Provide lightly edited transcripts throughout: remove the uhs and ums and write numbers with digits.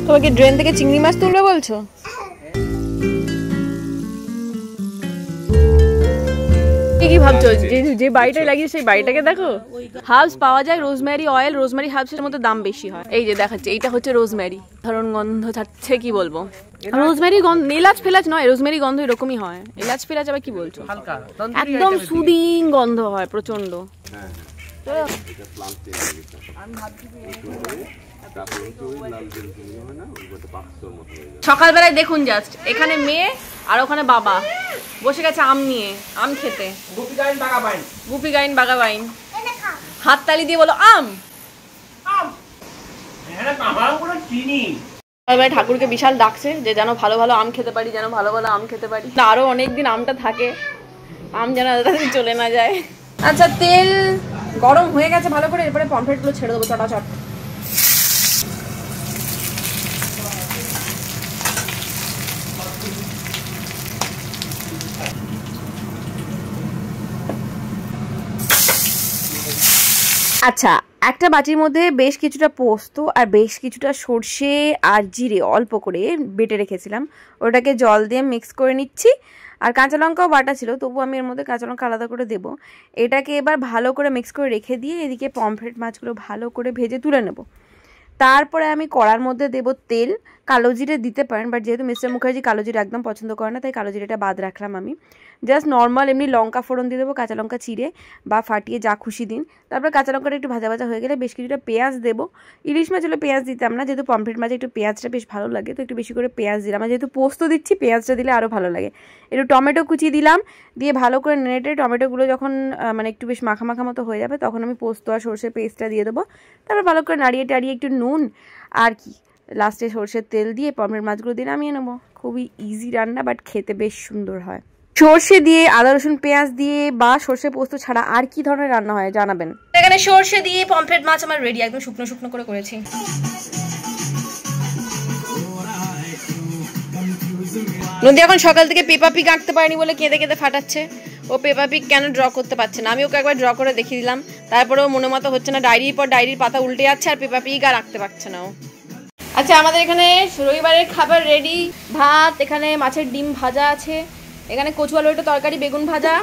তোমাকে ড্রেন থেকে চিংড়ি মাছ তুলবে বলছো? কি ভাবছো? যে বাড়িটাই লাগিয়ে সেই বাড়িটাকে দেখো। হার্বস পাওয়া যায়, রোজমেরি অয়েল, রোজমেরি হার্বসের মধ্যে দাম বেশি হয়। এই যে দেখাচ্ছে, এইটা হচ্ছে রোজমেরি। ধরুন গন্ধ ছাড়ছে, কি বলবো, রোজমেরি গন্ধ, এলাচ ফেলাচ নয়, রোজমেরি গন্ধ এরকমই হয়। এলাচ ফেলাচ আবার কি বলছো? একদম সুদিং গন্ধ হয় প্রচন্ড। সকালবেলায় দেখুন জাস্ট, এখানে মেয়ে আর ওখানে বাবা বসে গেছে আম নিয়ে, আম খেতে। গুপি গাইন বাগা বাইন, হাততালি দিয়ে বলো আম। ঠাকুরকে বিশাল ডাকছে যে যেন ভালো ভালো আম খেতে পারি, যেন ভালো ভালো আম খেতে পারি, আরো অনেকদিন আমটা থাকে, আম যেন চলে না যায়। আচ্ছা, তেল গরম হয়ে গেছে ভালো করে, এরপরে পমফ্রেট গুলো ছেড়ে দেবো চটাচট। আচ্ছা, একটা বাটির মধ্যে বেশ কিছুটা পোস্ত আর বেশ কিছুটা সর্ষে আর জিরে অল্প করে বেটে রেখেছিলাম, ওটাকে জল দিয়ে মিক্স করে নিচ্ছি। আর কাঁচা লঙ্কাও বাটা ছিল, তবু আমি এর মধ্যে কাঁচা লঙ্কা আলাদা করে দেবো। এটাকে এবার ভালো করে মিক্স করে রেখে দিয়ে এদিকে পমফ্রেট মাছগুলো ভালো করে ভেজে তুলে নেব। তারপরে আমি কড়ার মধ্যে দেব তেল, কালো জিরে দিতে পারেন, বাট যেহেতু মিস্টার মুখার্জি কালো জিরে একদম পছন্দ করে না, তাই কালো জিরেটা বাদ রাখলাম আমি। জাস্ট নর্মাল এমনি লঙ্কা ফোড়ন দিয়ে দেবো, কাঁচা লঙ্কা চিড়ে বা ফাটিয়ে যা খুশি দিন। তারপর কাঁচা লঙ্কাটা একটু ভাজা ভাজা হয়ে গেলে বেশ কিছুটা পেঁয়াজ দেবো। ইলিশ মাছ হলে পেঁয়াজ দিতাম না, যেহেতু পমফ্রেট মাছে একটু পেঁয়াজটা বেশ ভালো লাগে, তো একটু বেশি করে পেঁয়াজ দিলাম। আর যেহেতু পোস্ত দিচ্ছি, পেঁয়াজটা দিলে আরও ভালো লাগে। একটু টমেটো কুচি দিলাম, দিয়ে ভালো করে নেড়ে টমেটোগুলো যখন মানে একটু বেশ মাখা মাখা মতো হয়ে যাবে, তখন আমি পোস্ত আর সর্ষের পেস্টটা দিয়ে দেবো। তারপর ভালো করে নাড়িয়ে টাড়িয়ে একটু নুন আর কি লাস্টে সর্ষের তেল দিয়ে পমফ্রেট মাছগুলো দিয়ে নামিয়ে নেবো। খুবই ইজি রান্না, বাট খেতে বেশ সুন্দর হয়। সর্ষে দিয়ে, আদা রসুন পেঁয়াজ দিয়ে বা সর্ষে পোস্ত ছাড়া আর কি ধরনের রান্না হয় জানাবেন। এখানে সর্ষে দিয়ে পমফ্রেট মাছ আমার রেডি, একদম শুকনো শুকনো করে করেছি। নদী এখন সকাল থেকে পেপা পিগ আঁকতে পারেনি বলে কেঁদে কেঁদে ফাটাচ্ছে। ও পেপা পিগ কেন ড্র করতে পারছে না, আমি ওকে একবার ড্র করে দেখিয়ে দিলাম, তারপরেও মনে মতো হচ্ছে না, ডায়েরির পর ডায়েরির পাতা উল্টে যাচ্ছে আর পেপা পিগ আর আঁকতে পারছে না ও। আচ্ছা, আমাদের এখানে রবিবারের খাবার রেডি। ভাত, এখানে মাছের ডিম ভাজা আছে, এখানে কচু আলু একটা তরকারি, বেগুন ভাজা,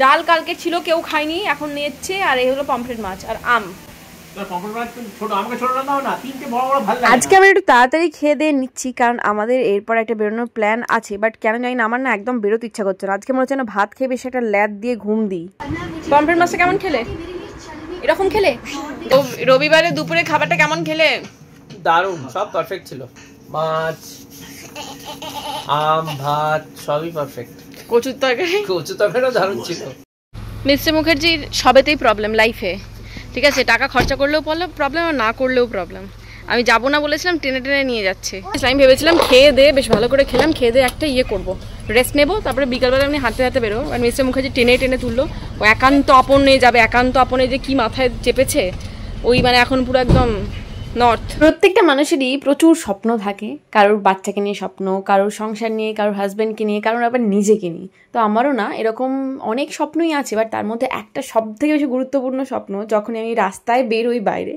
ডাল কালকে ছিল কেউ খায়নি এখন নিয়েছে, আর এই হলো পমফ্রেট মাছ আর আম। আজকে আমি একটু তাড়াতাড়ি খেয়ে দিয়ে নিচ্ছি, কারণ আমাদের এরপর একটা বেরোনোর প্ল্যান আছে, বাট কেন জানি না আমার না একদম বেরোতে ইচ্ছা করছে না। আজকে মনে হচ্ছে না ভাত খেয়ে বেশি একটা ল্যাদ দিয়ে ঘুম দিই। পমফ্রেট মাছটা কেমন খেলে? এরকম খেলে? রবিবারে দুপুরে খাবারটা কেমন খেলে? দারুণ, সব পারফেক্ট ছিল। মাছ, আম, ভাত সবই পারফেক্ট। কচুর তরকারিও দারুণ ছিল। মিস্টার মুখার্জির সবেতেই প্রবলেম লাইফে, ঠিক আছে? টাকা খরচা করলেও প্রবলেম আর না করলেও প্রবলেম। আমি যাবো না বলেছিলাম, টেনে টেনে নিয়ে যাচ্ছে। আমি ভেবেছিলাম খেয়ে দে, বেশ ভালো করে খেলাম, খেয়ে দে একটা ইয়ে করবো, রেস্ট নেবো, তারপরে বিকালবেলা এমনি হাঁটতে হাঁটতে বেরো। আর মিস্টার মুখার্জি টেনে টেনে তুললো, ও একান্ত আপনে যাবে, একান্ত আপনে যে কি মাথায় চেপেছে, ওই মানে এখন পুরো একদম নর্থ। প্রত্যেকটা মানুষেরই প্রচুর স্বপ্ন থাকে, কারোর বাচ্চাকে নিয়ে স্বপ্ন, কারোর সংসার নিয়ে, কারোর হাজব্যান্ডকে নিয়ে, কারোর আবার নিজেকে নিয়ে। তো আমারও না এরকম অনেক স্বপ্নই আছে, বাট তার মধ্যে একটা সব থেকে বেশি গুরুত্বপূর্ণ স্বপ্ন, যখনই আমি রাস্তায় বেরোই বাইরে,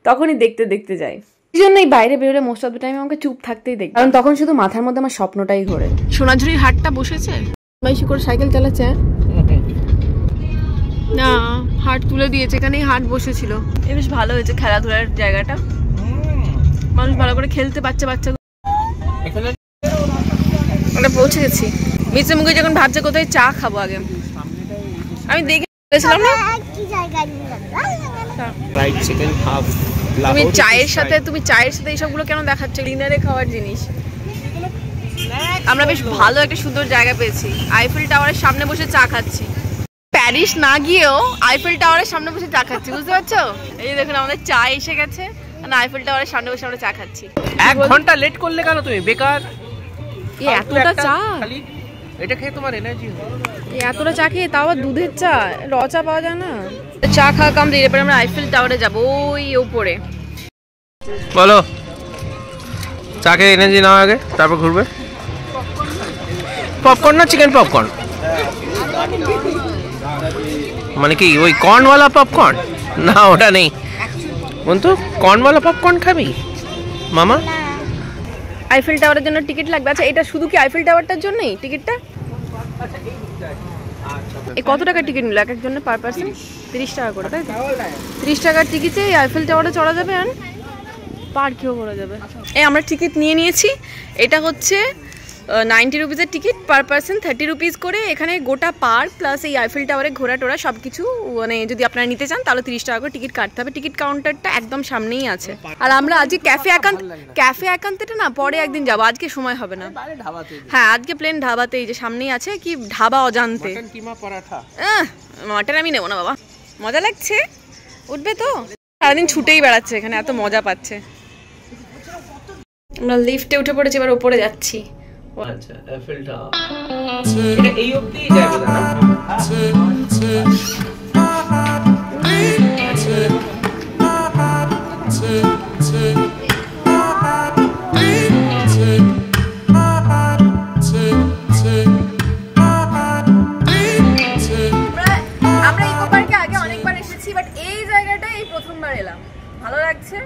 তখনই দেখতে দেখতে যাই। এই জন্যই বাইরে বেরোলে মোস্ট অফ দ্য টাইম আমাকে চুপ থাকতেই দেখি, কারণ তখন শুধু মাথার মধ্যে আমার স্বপ্নটাই ঘোরে। সোনাঝুরির হাটটা বসেছে, বাইশি করে সাইকেল চালাচ্ছে না, হাট তুলে দিয়েছে, এখানেই হাট বসেছিল। বেশ ভালো হয়েছে খেলাধুলার জায়গাটা, মানুষ ভালো করে খেলতে পারছে বাচ্চাগুলো। আমরা পৌঁছে গেছি। মিস্টার মুখার্জি যখন ভাবছে কোথায় চা খাবো, আগে আমি দেখেছিলাম না তুমি চায়ের সাথে এইসবগুলো কেন দেখাচ্ছ? ডিনারে খাওয়ার জিনিস। আমরা বেশ ভালো একটা সুন্দর জায়গা পেয়েছি, আইফেল টাওয়ারের সামনে বসে চা খাচ্ছি। প্যারিস না গিয়েও আইফেল টাওয়ারের সামনে বসে চা খাচ্ছি, বুঝতে পারছো? এই দেখুন আমাদের চা এসে গেছে, আইফেল টাওয়ারের সামনে বসে আমরা চা খাচ্ছি। 1 ঘন্টা লেট করলে কেন তুমি? বেকার এতটা চা, এটা খেয়ে তোমার এনার্জি হবে। এতটা চা খেয়ে, তাও আবার দুধের চা, র চা পাওয়া যায় না। চা খাওয়া কমপ্লিট, এরপরে আমরা আইফেল টাওয়ারে যাবো, ওই উপরে। বলো, চা খেয়ে এনার্জি নাও আগে, তারপর ঘুরবে। পপকর্ন না চিকেন পপকর্ন? মানে কি ওই কর্নওয়ালা পপকর্ন? না ওটা নেই বন্ধু, কর্নওয়ালা পপকর্ন খাবি মামা? আইফেল টাওয়ারের জন্য টিকিট লাগবে। আচ্ছা এটা শুধু কি আইফেল টাওয়ারটার জন্যই টিকিটটা? এই কত টাকার টিকিট নিল এক একজনের পার পার্সন? 30 টাকা করে, তাই তো? 30 টাকার টিকিটে এই আইফেল টাওয়ারে চড়া যাবে আর পার্কেও করা যাবে। এই আমরা টিকিট নিয়ে নিয়েছি। এটা হচ্ছে 90 রুপিসের টিকিট, পার পার্সন 30 রুপিস করে। এখানে গোটা পার্ক প্লাস এই আইফেল টাওয়ারে ঘোরা টোরা সব কিছু, মানে যদি আপনারা নিতে চান তাহলে 30 টাকা করে টিকিট কাটতে হবে। টিকিট কাউন্টারটা একদম সামনেই আছে। আর আমরা আজকে ক্যাফে একান্তেটা না পরে একদিন যাবো, আজকে সময় হবে না। হ্যাঁ আজকে প্লেন ধাবাতে, এই যে সামনেই আছে কি ধাবা অজান্তে। মাটন আমি নেবো না বাবা, মজা লাগছে, উঠবে তো? সারাদিন ছুটেই বেড়াচ্ছে এখানে, এত মজা পাচ্ছে। আমরা লিফটে উঠে পড়েছি, এবার উপরে যাচ্ছি। আচ্ছা আইফেল টাওয়ার এটা এই অবধি যাবে না? আমরা ইকো পার্কে আগে অনেকবার এসেছি, বাট এই জায়গাটা এই প্রথমবার এলাম। ভালো লাগছে,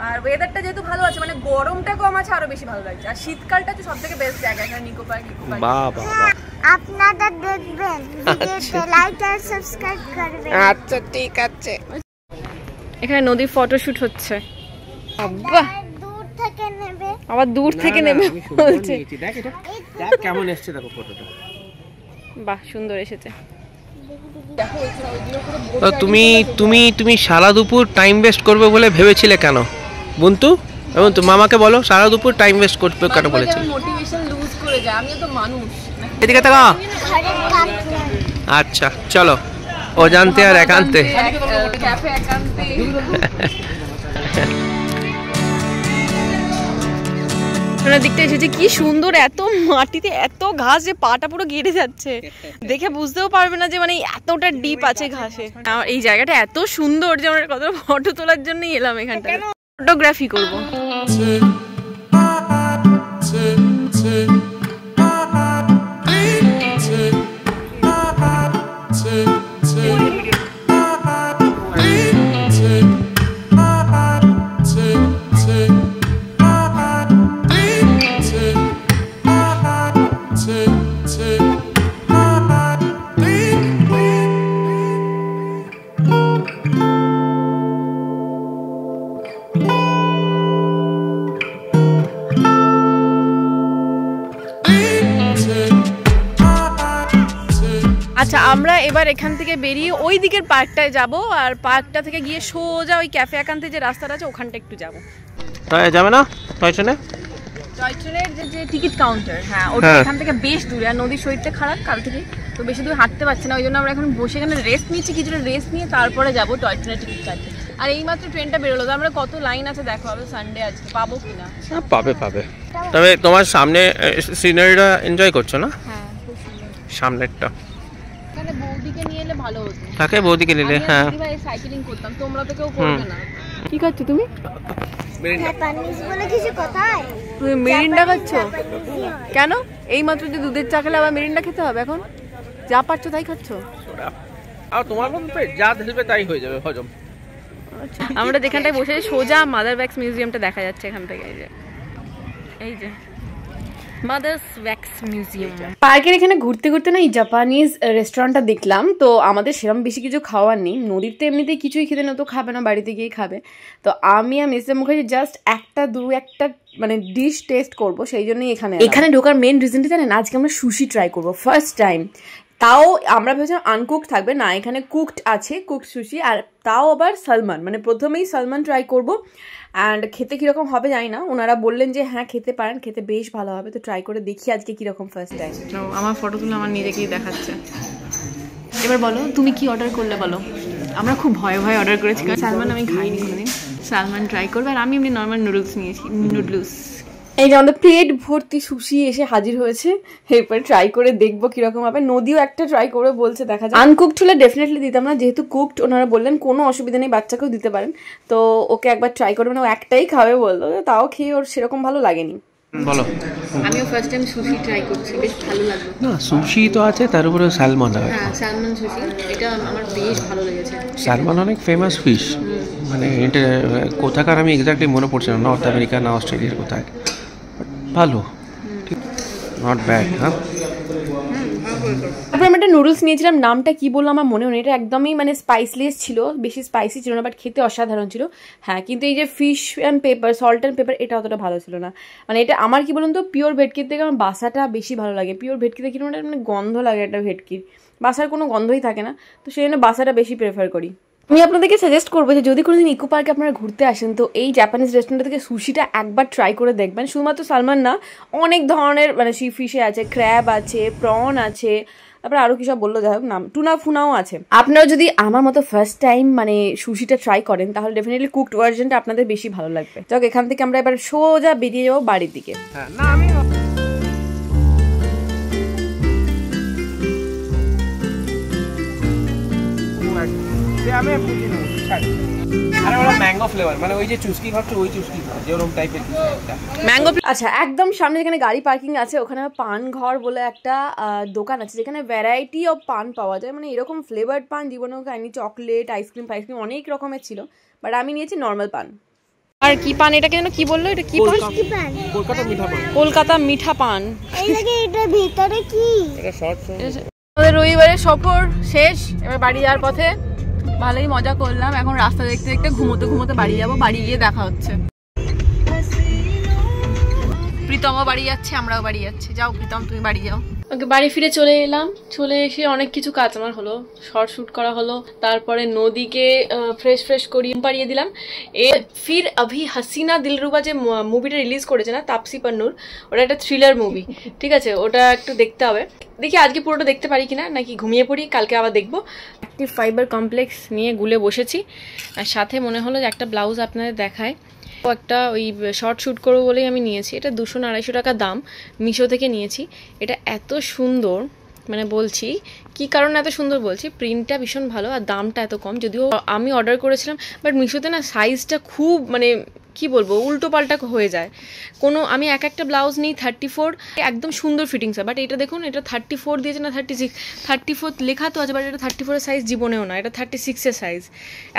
আর ওয়েদারটা যেহেতু ভালো আছে, মানে গরমটা কম আছে, আরো বেশি ভালো লাগছে। আর শীতকালটা তো সবথেকে বেস্ট জায়গা এখানে ইকো পার্ক। বাহ বাহ, আপনারা দেখবেন, ভিডিওতে লাইক আর সাবস্ক্রাইব করবেন। আচ্ছা ঠিক আছে। এখানে নদীর ফটোশুট হচ্ছে। বাহ, দূর থেকে নেবে, আবার দূর থেকে নেবে বলছে। দেখ এটা দেখ কেমন এসেছে, দেখো ফটোটা। বাহ সুন্দর এসেছে। তুমি তুমি তুমি সারা দুপুর টাইম ওয়েস্ট করবে বলে ভেবেছিলে কেন বন্ধু? এবং তো মামাকে বলো সারা দুপুর টাইম ওয়েস্ট করবে কেন বলেছিলে? মোটিভেশন লুজ করে যায়, আমি তো মানুষ। এদিকে তাকা। আচ্ছা চলো, অজান্তে আর একান্তে। ক্যাফে একান্তে। দিকটা এসেছে, কি সুন্দর, এত মাটিতে এত ঘাস যে পাটা পুরো গেড়ে যাচ্ছে। দেখে বুঝতেও পারবে না যে মানে এতটা ডিপ আছে ঘাসে। এই জায়গাটা এত সুন্দর যে আমরা কত ফটো তোলার জন্যই এলাম এখানটা, ফটোগ্রাফি করবো। আচ্ছা আমরা এবার এখান থেকে বেরিয়ে ওই দিকের পার্কটায় যাব, আর পার্কটা থেকে গিয়ে সোজা ওই ক্যাফে একান্তে যে রাস্তাটা আছে ওখানটা একটু যাব। যাবে না টয় ট্রেনে? টয় ট্রেনের যে টিকিট কাউন্টার, হ্যাঁ ওটা এখান থেকে বেশ দূরে। আর নদীর শরীরটা খারাপ কাল থেকে, তো বেশি দূর হাঁটতে পারছে না, ওই জন্য আমরা এখন বসে এখানে রেস্ট নিচ্ছি। কিছুটা রেস্ট নিয়ে তারপরে যাবো টয় ট্রেনের টিকিট কাটতে। আর এইমাত্র ট্রেনটা বেরোলো, তো আমরা কত লাইন আছে দেখো, হবে সানডে আজকে, পাবো কিনা। পাবে পাবে। তবে তোমার সামনে সিনারিটা এনজয় করছো না? হ্যাঁ খুব সুন্দর সামনেরটা। এখানে বৌদিকে নিয়ে এলে ভালো হতো। তাকে বৌদিকে নিলে, হ্যাঁ ভাই সাইক্লিং করতাম, তোমরা তো কেউ করবে না। কি খাচ্ছ তুমি? জাপানিজ বলে কিছু কথাই। তুমি মিরিন্ডা খাচ্ছ কেন? এই মাত্র যে দুধের চা খেলে আবার মিরিন্ডা খেতে হবে এখন? যা পাচ্ছ তাই খাচ্ছ? আর তোমার মধ্যে যা ঢেলবে তাই হয়ে যাবে হজম। আমরা যেখানটায় বসে সোজা মাদার ওয়্যাক্স মিউজিয়ামটা দেখা যাচ্ছে এখান থেকে। এই যে মাদার্স ওয়্যাক্স মিউজিয়াম। পার্কের এখানে ঘুরতে ঘুরতে না এই জাপানিজ রেস্টুরেন্টটা দেখলাম, তো আমাদের সেরকম বেশি কিছু খাওয়ার নেই। নদীর তো এমনিতেই কিছুই খেতে না, তো খাবে না, বাড়িতে গিয়েই খাবে। তো আমি আর মিস্টার মুখার্জি জাস্ট একটা মানে ডিশ টেস্ট করবো, সেই জন্যই এখানে ঢোকার মেন রিজনটা জানেন, আজকে আমরা সুশি ট্রাই করবো ফার্স্ট টাইম। তাও আমরা ভেবেছিলাম আনকুকড থাকবে, না এখানে কুকড আছে, কুকড সুশি। আর তাও আবার সালমান, মানে প্রথমেই সালমান ট্রাই করবো। অ্যান্ড খেতে কীরকম হবে জানি না, ওনারা বললেন যে হ্যাঁ খেতে পারেন, খেতে বেশ ভালো হবে। তো ট্রাই করে দেখি আজকে কীরকম ফার্স্ট টাইম। আমার ফটো তুলে আমার নিজেকেই দেখাচ্ছে। এবার বলো তুমি কি অর্ডার করলে বলো। আমরা খুব ভয়ে ভয়ে অর্ডার করেছি, কারণ সালমান আমি খাইনি কোনোদিন। সালমান ট্রাই করবে, আর আমি এমনি নর্মাল নুডলস নিয়েছি, নুডলস। এই যে আমাদের প্লেট ভর্তি সুশি এসে হাজির হয়েছে, এরপরে ট্রাই করে দেখবো কিরকম হবে। নদীও একটা ট্রাই করে বলছে, দেখা যায়। আনকুকড হলে ডেফিনেটলি দিতাম না, যেহেতু কুকড ওনারা বললেন কোনো অসুবিধা নেই, বাচ্চাকেও দিতে পারেন। তো ওকে একবার ট্রাই করবে না, ও একটাই খাবে বললো, তাও খেয়ে ওর সেরকম ভালো লাগেনি। বলো। আমিও ফার্স্ট টাইম সুশি ট্রাই করছি, বেশ ভালো লাগলো। না সুশি তো আছে, তার উপরে স্যালমন আছে। হ্যাঁ স্যালমন সুশি, এটা আমার বেশ ভালো লেগেছে। স্যালমন অনেক ফেমাস ফিশ, মানে এটা কোথাকার আমি এক্স্যাক্টলি মনে পড়ছে না, নর্থ আমেরিকা না অস্ট্রেলিয়ার কোথায়। ভালো, নট ব্যাড। হ্যাঁ, তারপর আমি একটা নুডলস নিয়েছিলাম, নামটা কি বললাম আমার মনে নেই, এটা একদমই মানে স্পাইসলেস ছিল, বেশি স্পাইসি ছিল না, বাট খেতে অসাধারণ ছিল। হ্যাঁ, কিন্তু এই যে fish and paper, salt and paper, এটা অতটা ভালো ছিল না। মানে এটা আমার কি বলুন তো, পিওর ভেটকির থেকে আমার বাসাটা বেশি ভালো লাগে। পিওর ভেটকিতে কিরকম মানে গন্ধ লাগে একটা ভেটকির, বাসার কোনো গন্ধই থাকে না, তো সেই জন্য বাসাটা বেশি প্রেফার করি। আমি আপনাদেরকে সাজেস্ট করবো যে যদি কোনোদিন ইকো পার্কে আপনারা ঘুরতে আসেন তো এই জাপানিজ রেস্টুরেন্ট থেকে সুশিটা একবার ট্রাই করে দেখবেন। শুধুমাত্র সালমান না, অনেক ধরনের মানে সি ফিশে আছে, ক্র্যাব আছে, প্রন আছে, তারপরে আরও কি সব বললো, যাই হোক নাম, টুনা ফুনাও আছে। আপনারা যদি আমার মতো ফার্স্ট টাইম মানে সুশিটা ট্রাই করেন তাহলে ডেফিনেটলি কুকড ভার্জনটা আপনাদের বেশি ভালো লাগবে। যাক, এখান থেকে আমরা এবার সোজা বেরিয়ে যাবো বাড়ির দিকে। না আমি বুঝি না, আরে ওরা ম্যাঙ্গো ফ্লেভার, মানে ওই যে চুস্কি খাচ্ছে ওই চুস্কি যেরকম টাইপের ম্যাঙ্গো। আচ্ছা, একদম সামনে যেখানে গাড়ি পার্কিং আছে ওখানে পান ঘর বলে একটা দোকান আছে যেখানে ভ্যারাইটি অফ পান পাওয়া যায়। মানে এরকম ফ্লেভার্ড পান জীবনেও খাইনি, চকলেট, আইসক্রিম ফাইসক্রিম অনেক রকমের ছিল, বাট আমি নিয়েছি নর্মাল পান। আর কি পান এটাকে যেন কি বললো, এটা কি পান? কলকাতা মিঠা পান। কলকাতা মিঠা পান। এটা ভিতরে কি? এটা শর্ট। আমাদের রবিবারের সফর শেষ, এবার বাড়ি যাওয়ার পথে। ভালোই মজা করলাম, এখন রাস্তা দেখতে দেখতে ঘুমোতে ঘুমোতে বাড়ি যাবো। বাড়ি গিয়ে দেখা হচ্ছে। প্রীতমও বাড়ি যাচ্ছে, আমরাও বাড়ি যাচ্ছি। যাও প্রীতম, তুমি বাড়ি যাও। ওকে, বাড়ি ফিরে চলে এলাম। চলে এসে অনেক কিছু কাজ আমার হলো, শর্ট শুট করা হলো, তারপরে নদীকে ফ্রেশ করিয়ে পাড়িয়ে দিলাম। ফির অভি হাসিনা দিলরুবা যে মুভিটা রিলিজ করেছে না তাপসি পান্নুর, ওটা একটা থ্রিলার মুভি, ঠিক আছে, ওটা একটু দেখতে হবে। দেখি আজকে পুরোটা দেখতে পারি কিনা, নাকি ঘুমিয়ে পড়ি, কালকে আবার দেখবো। অ্যাক্টিভ ফাইবার কমপ্লেক্স নিয়ে গুলে বসেছি, আর সাথে মনে হলো যে একটা ব্লাউজ আপনাদের দেখায়। একটা ওই শর্ট শ্যুট করবো বলেই আমি নিয়েছি। এটা 200-250 টাকা দাম, মিশো থেকে নিয়েছি। এটা এত সুন্দর, মানে বলছি কি কারণে এত সুন্দর বলছি, প্রিন্টটা ভীষণ ভালো আর দামটা এত কম। যদিও আমি অর্ডার করেছিলাম, বাট মিশোতে না সাইজটা খুব মানে কি বলবো উল্টো পাল্টা হয়ে যায়। কোনো আমি একটা ব্লাউজ নিই 34, একদম সুন্দর ফিটিংস হয়, বাট এটা দেখুন, এটা 34 দিয়েছে না 36, 34 লেখা তো আছে, বাট এটা 34-এর সাইজ জীবনেও না, এটা 36-এর সাইজ।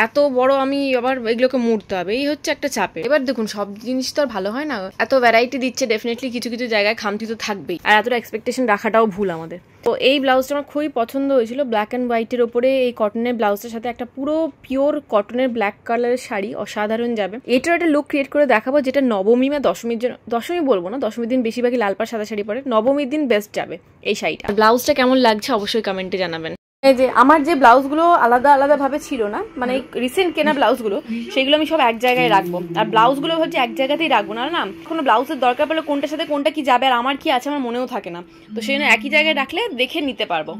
এত বড় আমি আবার এগুলোকে মুড়তে হবে, এই হচ্ছে একটা চাপে। এবার দেখুন সব জিনিস তো আর ভালো হয় না, এত ভ্যারাইটি দিচ্ছে, ডেফিনেটলি কিছু কিছু জায়গায় খামতি তো থাকবেই, আর এতটা এক্সপেকটেশন রাখাটাও ভুল আমাদের। তো এই ব্লাউজটা আমার খুবই পছন্দ হয়েছিল, ব্ল্যাক অ্যান্ড হোয়াইটের ওপরে এই কটনের ব্লাউজটার সাথে একটা পুরো পিওর কটনের ব্ল্যাক কালারের শাড়ি অসাধারণ যাবে। এটার একটা লুক ক্রিয়েট করে দেখাবো যেটা নবমী বা দশমীর জন্য, দশমী বলবো না, দশমীর দিন বেশিরভাগই লাল পাড় সাদা শাড়ি পরে, নবমীর দিন বেস্ট যাবে এই শাড়িটা। ব্লাউজটা কেমন লাগছে অবশ্যই কমেন্টে জানাবেন। এই যে আমার যে ব্লাউজগুলো আলাদা আলাদা ভাবে ছিল না, মানে রিসেন্ট কেনা ব্লাউজগুলো, সেগুলো আমি সব এক জায়গায় রাখবো, আর ব্লাউজগুলো হচ্ছে এক জায়গাতেই রাখবো, না কোনো ব্লাউজের দরকার পড়লে কোনটার সাথে কোনটা কি যাবে আর আমার কি আছে আমার মনেও থাকে না, তো সেই জন্য একই জায়গায় রাখলে দেখে নিতে পারবো।